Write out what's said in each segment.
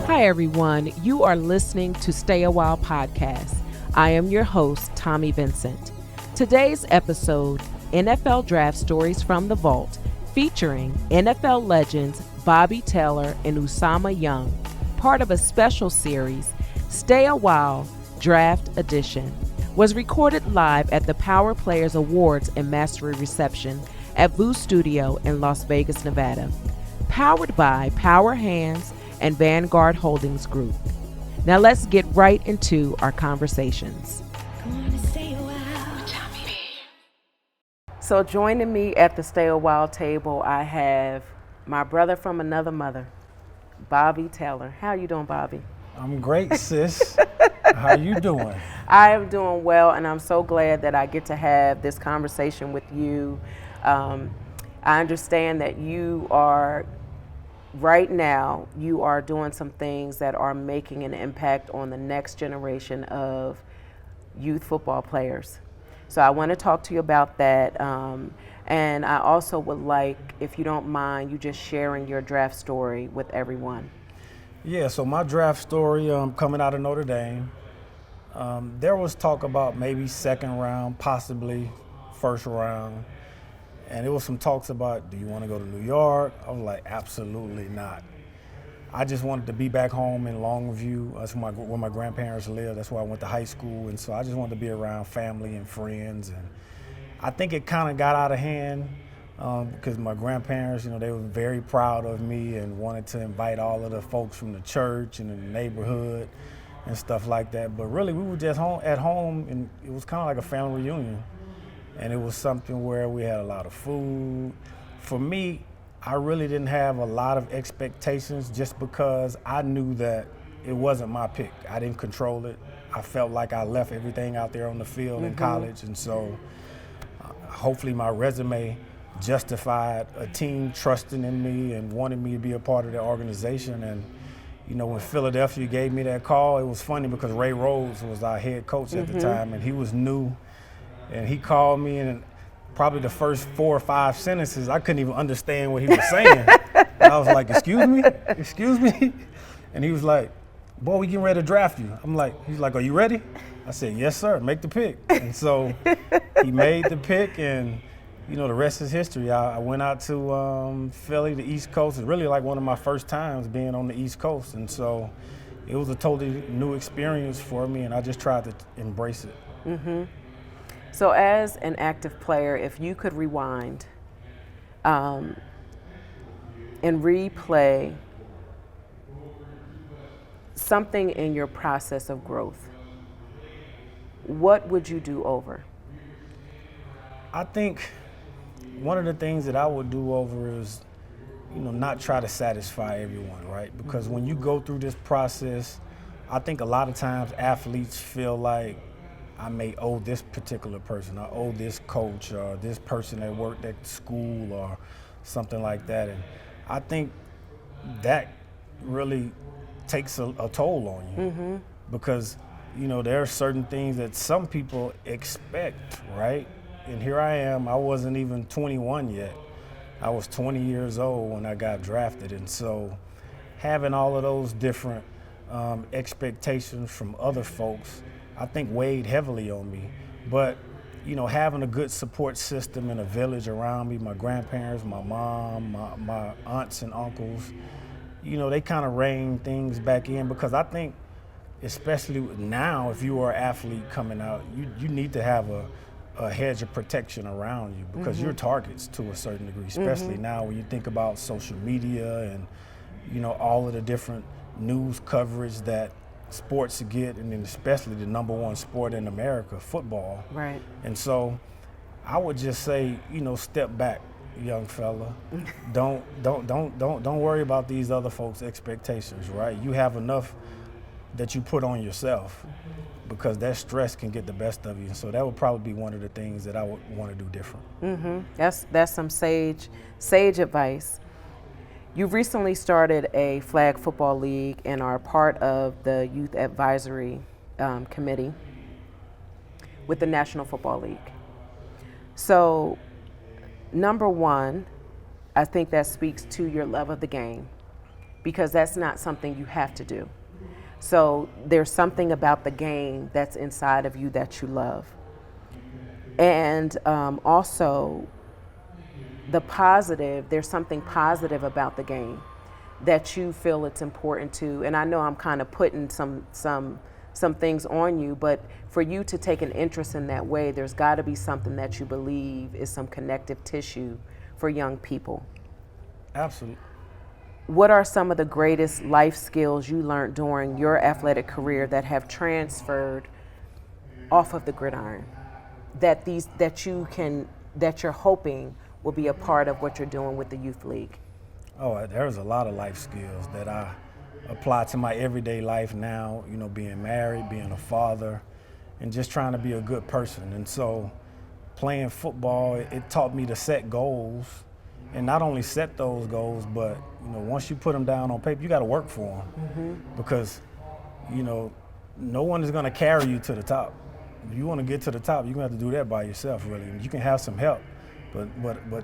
Hi, everyone. You are listening to Stay a While podcast. I am your host, Tommi Vincent. Today's episode, NFL Draft Stories from the Vault, featuring NFL legends Bobby Taylor and Usama Young, part of a special series, Stay a While Draft Edition, was recorded live at the Power Players Awards and Mastery Reception at VU Studio in Las Vegas, Nevada. Powered by Power Hands and Vanguard Holdings Group. Now let's get right into our conversations. So joining me at the Stay a While table, I have my brother from another mother, Bobby Taylor. How you doing, Bobby? I'm great, sis. How you doing? I am doing well, and I'm so glad that I get to have this conversation with you. I understand that you are, right now, you are doing some things that are making an impact on the next generation of youth football players. So I want to talk to you about that. And I also would like, if you don't mind, you just sharing your draft story with everyone. Yeah, so my draft story coming out of Notre Dame, there was talk about maybe second round, possibly first round. And there was some talks about, do you want to go to New York? I was like, absolutely not. I just wanted to be back home in Longview. That's where my grandparents live. That's where I went to high school. And so I just wanted to be around family and friends. And I think it kind of got out of hand because my grandparents, they were very proud of me and wanted to invite all of the folks from the church and the neighborhood and stuff like that. But really, we were just at home, and it was kind of like a family reunion. And it was something where we had a lot of food. For me, I really didn't have a lot of expectations just because I knew that it wasn't my pick. I didn't control it. I felt like I left everything out there on the field in college. And so hopefully my resume justified a team trusting in me and wanting me to be a part of their organization. And, when Philadelphia gave me that call, it was funny because Ray Rhodes was our head coach at the time, and he was new. And he called me, and probably the first 4 or 5 sentences, I couldn't even understand what he was saying. And I was like, excuse me? And he was like, boy, we getting ready to draft you. He's like, are you ready? I said, yes, sir, make the pick. And so he made the pick, and, the rest is history. I went out to Philly, the East Coast. It's really like one of my first times being on the East Coast. And so it was a totally new experience for me, and I just tried to embrace it. Mm-hmm. So as an active player, if you could rewind and replay something in your process of growth, what would you do over? I think one of the things that I would do over is, not try to satisfy everyone, right? Because when you go through this process, I think a lot of times athletes feel like, I may owe this particular person, I owe this coach or this person that worked at school or something like that. And I think that really takes a toll on you because, there are certain things that some people expect, right? And here I am, I wasn't even 21 yet. I was 20 years old when I got drafted. And so having all of those different expectations from other folks, I think weighed heavily on me. But, having a good support system and a village around me, my grandparents, my mom, my aunts and uncles, they kind of rein things back in because I think, especially now, if you are an athlete coming out, you need to have a hedge of protection around you because you're targets to a certain degree, especially now when you think about social media and, all of the different news coverage that sports get, and then especially the number one sport in America, football. Right. And so I would just say, step back, young fella. Don't worry about these other folks' expectations, right? You have enough that you put on yourself because that stress can get the best of you. So that would probably be one of the things that I would want to do different. That's some sage advice. You've recently started a flag football league and are part of the youth advisory committee with the National Football League. So, number one, I think that speaks to your love of the game, because that's not something you have to do. So there's something about the game that's inside of you that you love. And also there's something positive about the game that you feel it's important to. And I know I'm kind of putting some things on you, but for you to take an interest in that way, there's got to be something that you believe is some connective tissue for young people. Absolutely. What are some of the greatest life skills you learned during your athletic career that have transferred off of the gridiron, that you're hoping will be a part of what you're doing with the youth league? Oh, there's a lot of life skills that I apply to my everyday life now, being married, being a father, and just trying to be a good person. And so playing football, it taught me to set goals, and not only set those goals, but once you put them down on paper, you got to work for them, because no one is going to carry you to the top. If you want to get to the top, you're going to have to do that by yourself, really. You can have some help, but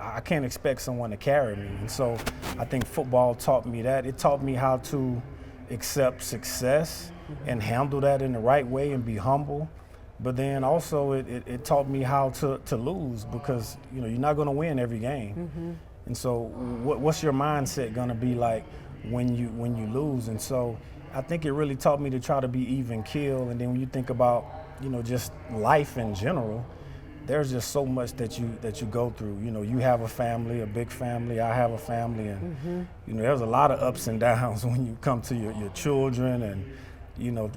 I can't expect someone to carry me. And so I think football taught me that. It taught me how to accept success and handle that in the right way and be humble. But then also it taught me how to lose, because you're not going to win every game. And so what's your mindset going to be like when you lose? And so I think it really taught me to try to be even keel. And then when you think about just life in general, there's just so much that you go through. You have a family, a big family. I have a family, and there's a lot of ups and downs when you come to your children, and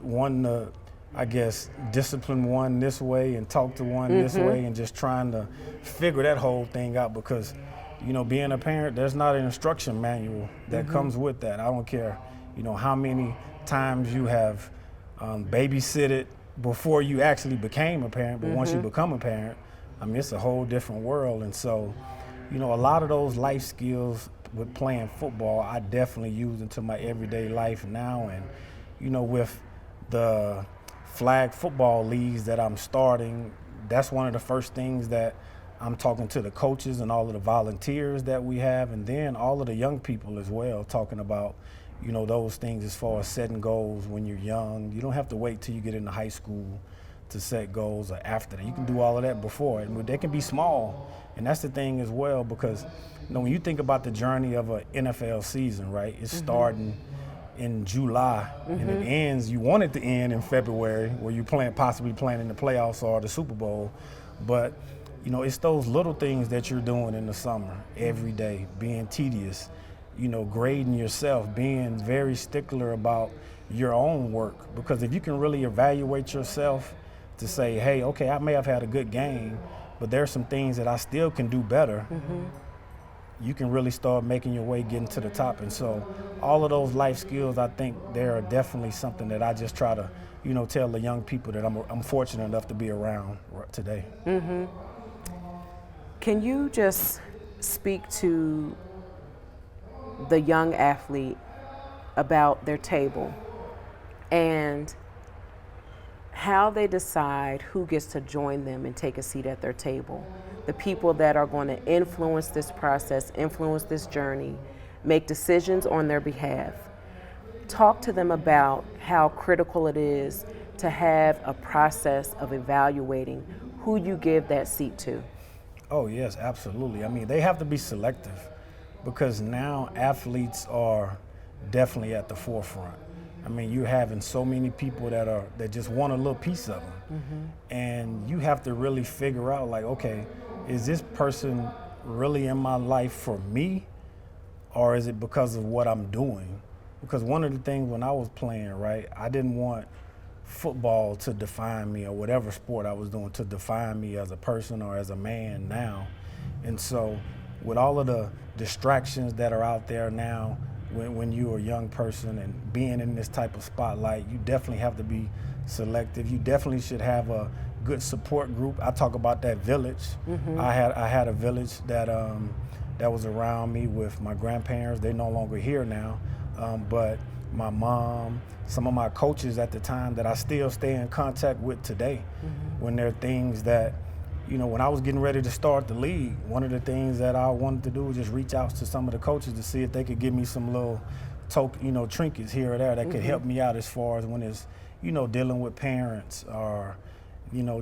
one to, I guess, discipline one this way and talk to one this way, and just trying to figure that whole thing out, because being a parent, there's not an instruction manual that comes with that. I don't care how many times you have babysitted before you actually became a parent, but once you become a parent, it's a whole different world. And so, a lot of those life skills with playing football, I definitely use into my everyday life now. And, with the flag football leagues that I'm starting, that's one of the first things that I'm talking to the coaches and all of the volunteers that we have, and then all of the young people as well, talking about those things as far as setting goals when you're young. You don't have to wait till you get into high school to set goals or after that. You can do all of that before, and they can be small. And that's the thing as well, because when you think about the journey of an NFL season, right? It's starting in July and it ends. You want it to end in February, where you possibly playing in the playoffs or the Super Bowl, but it's those little things that you're doing in the summer every day, being tedious. Grading yourself, being very stickler about your own work. Because if you can really evaluate yourself to say, hey, okay, I may have had a good game, but there's some things that I still can do better, you can really start making your way getting to the top. And so all of those life skills, I think they are definitely something that I just try to, tell the young people that I'm fortunate enough to be around today. Can you just speak to the young athlete about their table and how they decide who gets to join them and take a seat at their table? The people that are going to influence this process, influence this journey, make decisions on their behalf. Talk to them about how critical it is to have a process of evaluating who you give that seat to. Oh, yes, absolutely. They have to be selective, because now athletes are definitely at the forefront. You're having so many people that just want a little piece of them. And you have to really figure out, like, okay, is this person really in my life for me, or is it because of what I'm doing? Because one of the things when I was playing, right, I didn't want football to define me, or whatever sport I was doing to define me as a person or as a man now. And so with all of the distractions that are out there now, when you're a young person and being in this type of spotlight, you definitely have to be selective. You definitely should have a good support group. I talk about that village. I had a village that was around me with my grandparents. They're no longer here now, but my mom, some of my coaches at the time that I still stay in contact with today, when there are things that when I was getting ready to start the league, one of the things that I wanted to do was just reach out to some of the coaches to see if they could give me some little trinkets here or there that could help me out as far as when it's, dealing with parents or,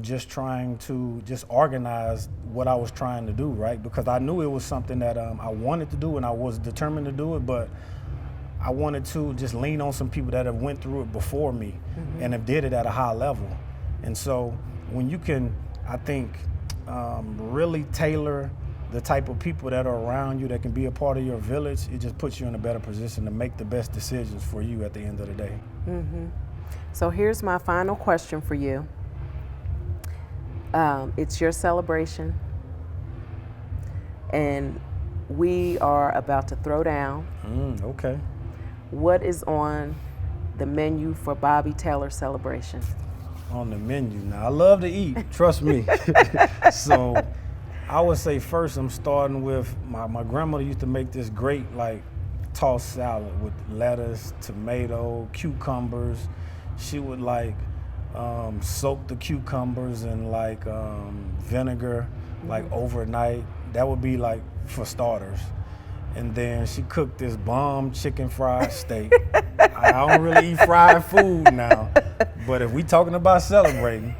just trying to just organize what I was trying to do, right? Because I knew it was something that I wanted to do and I was determined to do it, but I wanted to just lean on some people that have went through it before me and have did it at a high level. And so when you can, I think, really tailor the type of people that are around you that can be a part of your village, it just puts you in a better position to make the best decisions for you at the end of the day. So here's my final question for you. It's your celebration, and we are about to throw down. Okay. What is on the menu for Bobby Taylor's celebration? On the menu. Now, I love to eat, trust me. So I would say first I'm starting with my grandmother used to make this great tossed salad with lettuce, tomato, cucumbers. She would soak the cucumbers in vinegar overnight. That would be for starters. And then she cooked this bomb chicken fried steak. I don't really eat fried food now, but if we talking about celebrating,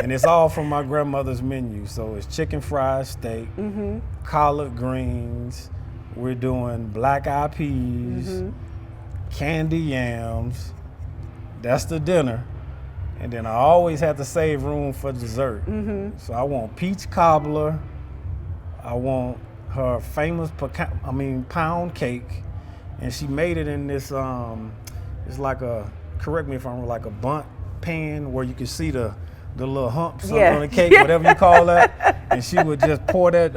and it's all from my grandmother's menu. So it's chicken fried steak, collard greens, we're doing black eyed peas, candy yams. That's the dinner. And then I always have to save room for dessert. So I want peach cobbler. I want her famous pound cake, and she made it in this it's correct me if I'm wrong, like a bundt pan where you can see the little humps on the cake, whatever you call that. And she would just pour that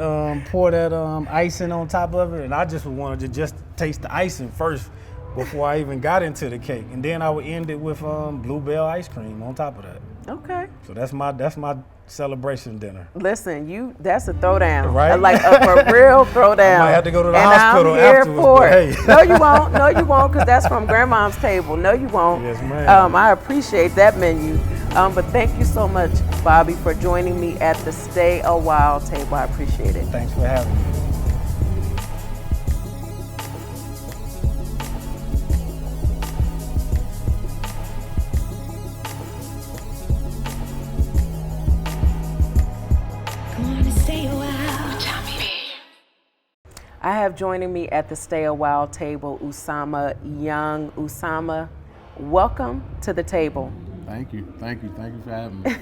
icing on top of it, and I just wanted to just taste the icing first before I even got into the cake, and then I would end it with bluebell ice cream on top of that. Okay. So that's my celebration dinner. Listen, that's a throwdown. Right? A real throwdown. I might have to go to the hospital I'm here afterwards. For it. Hey. No, you won't. No, you won't, because that's from Grandma's table. No, you won't. Yes, ma'am. I appreciate that menu. But thank you so much, Bobby, for joining me at the Stay a While table. I appreciate it. Thanks for having me. I have joining me at the Stay a While table, Usama Young. Usama, welcome to the table. Thank you for having me.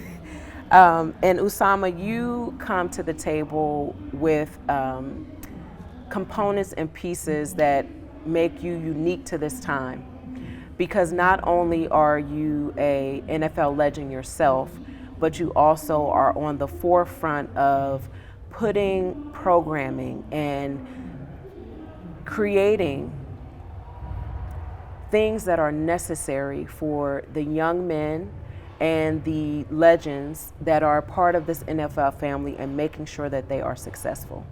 And Usama, you come to the table with components and pieces that make you unique to this time. Because not only are you a NFL legend yourself, but you also are on the forefront of putting programming and creating things that are necessary for the young men and the legends that are part of this NFL family and making sure that they are successful.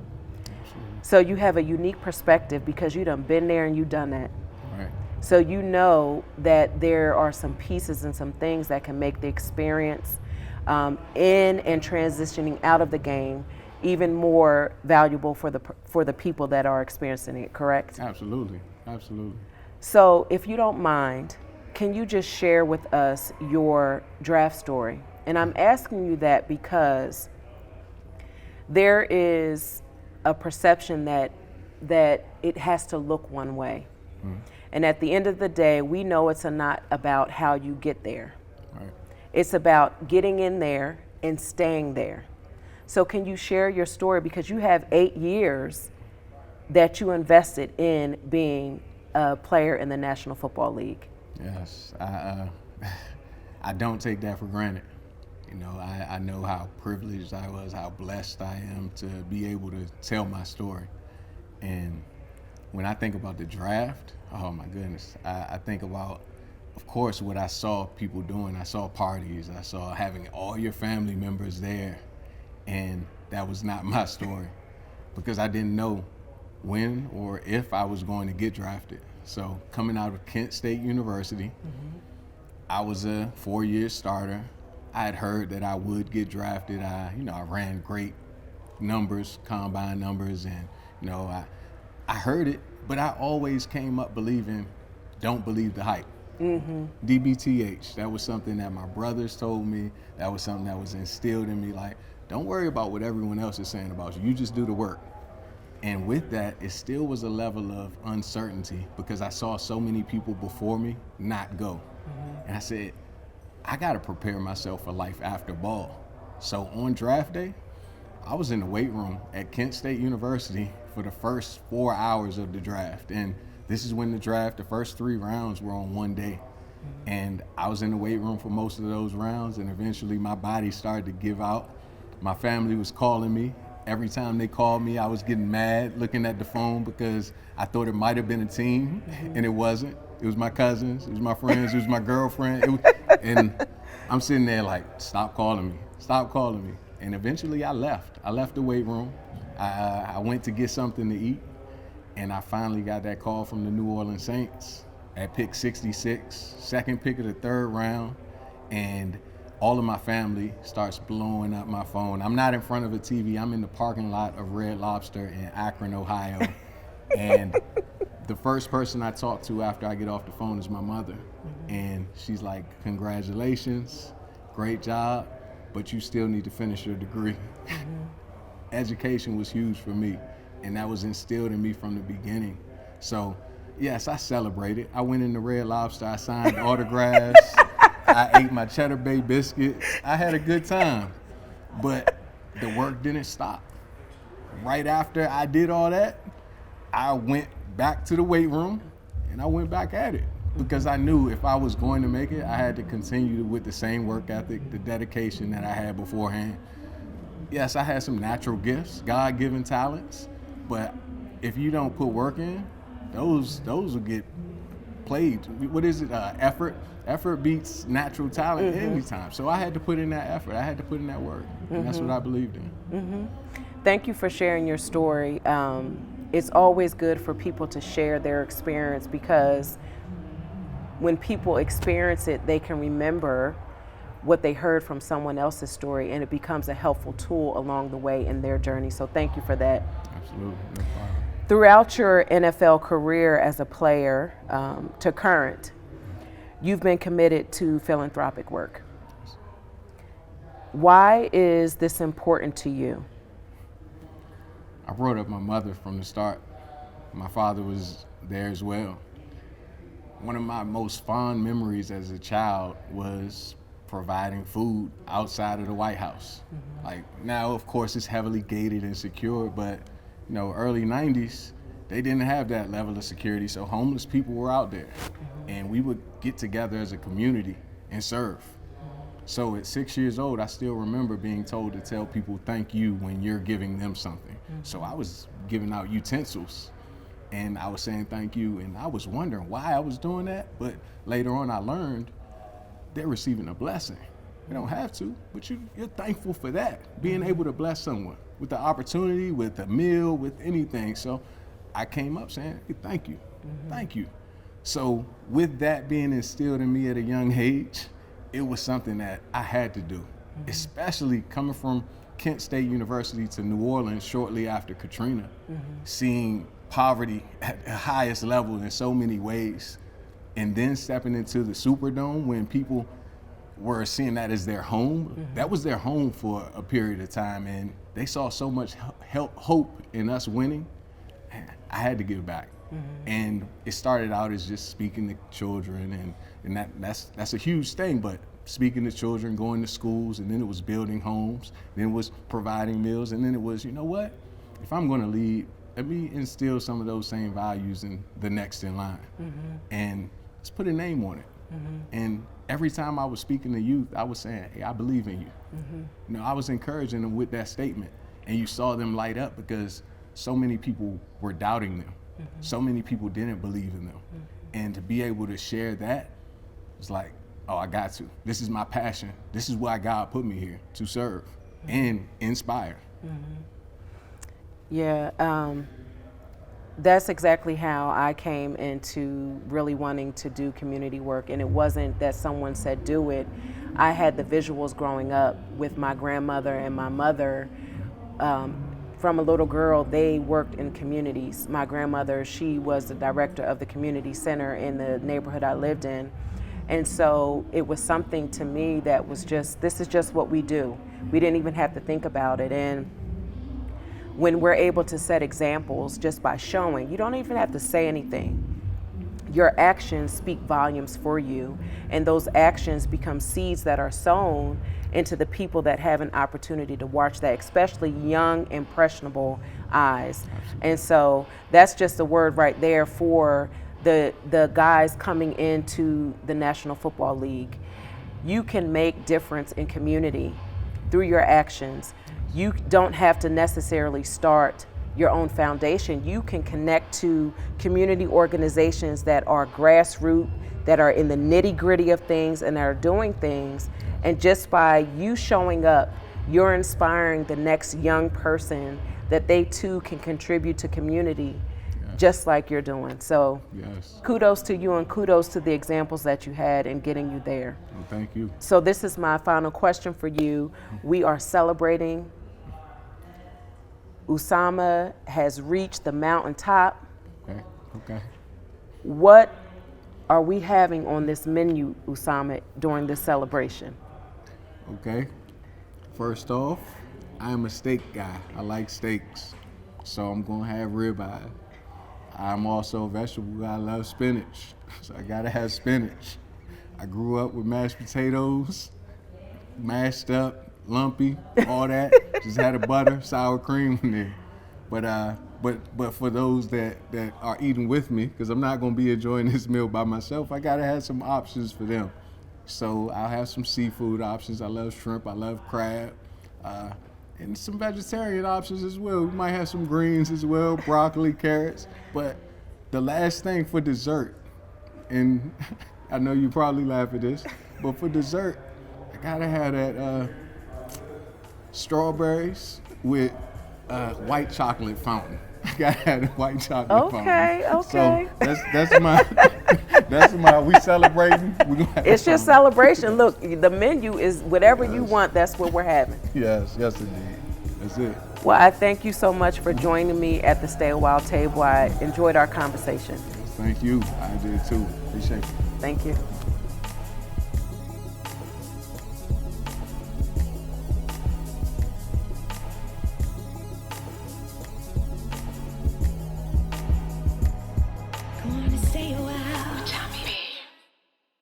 Absolutely. So you have a unique perspective because you done been there and you done that. Right. So you know that there are some pieces and some things that can make the experience in and transitioning out of the game even more valuable for the people that are experiencing it, correct? Absolutely. So if you don't mind, can you just share with us your draft story? And I'm asking you that because there is a perception that it has to look one way. And at the end of the day, we know it's not about how you get there. Right. It's about getting in there and staying there. So can you share your story, because you have 8 years that you invested in being a player in the National Football League? Yes, I don't take that for granted. I know how privileged I was, how blessed I am to be able to tell my story. And when I think about the draft, oh my goodness, I think about, of course, what I saw people doing. I saw parties, I saw having all your family members there. And that was not my story, because I didn't know when or if I was going to get drafted. So coming out of Kent State University, I was a 4-year starter. I had heard that I would get drafted. I ran great numbers, combine numbers, and I heard it, but I always came up believing, don't believe the hype. DBTH, that was something that my brothers told me. That was something that was instilled in me. Like, don't worry about what everyone else is saying about you. You just do the work. And with that, it still was a level of uncertainty because I saw so many people before me not go. And I said, I got to prepare myself for life after ball. So on draft day, I was in the weight room at Kent State University for the first 4 hours of the draft. And this is when the first 3 rounds were on one day. And I was in the weight room for most of those rounds, and eventually my body started to give out. My family was calling me. Every time they called me, I was getting mad looking at the phone because I thought it might have been a team, and it wasn't. It was my cousins, it was my friends, it was my girlfriend. And I'm sitting there like, stop calling me, stop calling me. And eventually I left. I left the weight room. I went to get something to eat, and I finally got that call from the New Orleans Saints at pick 66, second pick of the 3rd round, and all of my family starts blowing up my phone. I'm not in front of a TV. I'm in the parking lot of Red Lobster in Akron, Ohio. And the first person I talk to after I get off the phone is my mother. And she's like, congratulations, great job, but you still need to finish your degree. Education was huge for me, and that was instilled in me from the beginning. So yes, I celebrated. I went in the Red Lobster, I signed autographs. I ate my Cheddar Bay biscuits. I had a good time, but the work didn't stop. Right after I did all that, I went back to the weight room and I went back at it because I knew if I was going to make it, I had to continue with the same work ethic, the dedication that I had beforehand. Yes, I had some natural gifts, God-given talents, but if you don't put work in, those will get played. What is it? Effort beats natural talent every time. So I had to put in that effort. I had to put in that work. And that's what I believed in. Thank you for sharing your story. It's always good for people to share their experience because when people experience it, they can remember what they heard from someone else's story, and it becomes a helpful tool along the way in their journey. So thank you for that. Absolutely, no problem. Throughout your NFL career as a player to current, you've been committed to philanthropic work. Why is this important to you? I brought up my mother from the start. My father was there as well. One of my most fond memories as a child was providing food outside of the White House. Like now, of course, it's heavily gated and secure, but early 90s, they didn't have that level of security, so homeless people were out there. And we would get together as a community and serve. So at 6 years old, I still remember being told to tell people thank you when you're giving them something. So I was giving out utensils and I was saying thank you, and I was wondering why I was doing that, but later on I learned they're receiving a blessing. You don't have to, but you're thankful for that, being able to bless someone with the opportunity, with a meal, with anything. So I came up saying, hey, thank you, thank you. So with that being instilled in me at a young age, it was something that I had to do, especially coming from Kent State University to New Orleans shortly after Katrina, seeing poverty at the highest level in so many ways, and then stepping into the Superdome when people were seeing that as their home. That was their home for a period of time, and they saw so much hope in us winning. I had to give back. And it started out as just speaking to children, and that's a huge thing, but speaking to children, going to schools, and then it was building homes, then it was providing meals, and then it was, you know what, if I'm gonna lead, let me instill some of those same values in the next in line. And let's put a name on it. And every time I was speaking to youth, I was saying, hey, I believe in you. I was encouraging them with that statement, and you saw them light up because so many people were doubting them. So many people didn't believe in them. And to be able to share that, it's like, oh, I got to. This is my passion. This is why God put me here, to serve and inspire. Yeah. That's exactly how I came into really wanting to do community work. And it wasn't that someone said do it. I had the visuals growing up with my grandmother and my mother. From a little girl, they worked in communities. My grandmother, she was the director of the community center in the neighborhood I lived in. And so it was something to me that was just, this is just what we do. We didn't even have to think about it. And when we're able to set examples just by showing, you don't even have to say anything. Your actions speak volumes for you, and those actions become seeds that are sown into the people that have an opportunity to watch that, especially young, impressionable eyes. And so that's just a word right there for the guys coming into the National Football League. You can make difference in community through your actions. You don't have to necessarily start your own foundation. You can connect to community organizations that are grassroots, that are in the nitty-gritty of things and are doing things. And just by you showing up, you're inspiring the next young person that they too can contribute to community, just like you're doing. So kudos to you and kudos to the examples that you had in getting you there. Well, thank you. So this is my final question for you. We are celebrating. Usama has reached the mountaintop. Okay. What are we having on this menu, Usama, during this celebration? Okay. First off, I am a steak guy. I like steaks. So I'm going to have ribeye. I'm also a vegetable guy. I love spinach. So I got to have spinach. I grew up with mashed potatoes, mashed up, lumpy, all that. Just had a butter, sour cream in there. But for those that are eating with me, because I'm not going to be enjoying this meal by myself, I got to have some options for them. So I'll have some seafood options. I love shrimp. I love crab. And some vegetarian options as well. We might have some greens as well, broccoli, carrots. But the last thing for dessert, and I know you probably laugh at this, but for dessert, I gotta have that strawberries with white chocolate fountain. I gotta have the white chocolate fountain. Okay. So that's my, we celebrating. It's your celebration. Look, the menu is whatever you want, that's what we're having. Yes, indeed. That's it. Well, I thank you so much for joining me at the Stay a While table. I enjoyed our conversation. Thank you. I did too. Appreciate it. Thank you.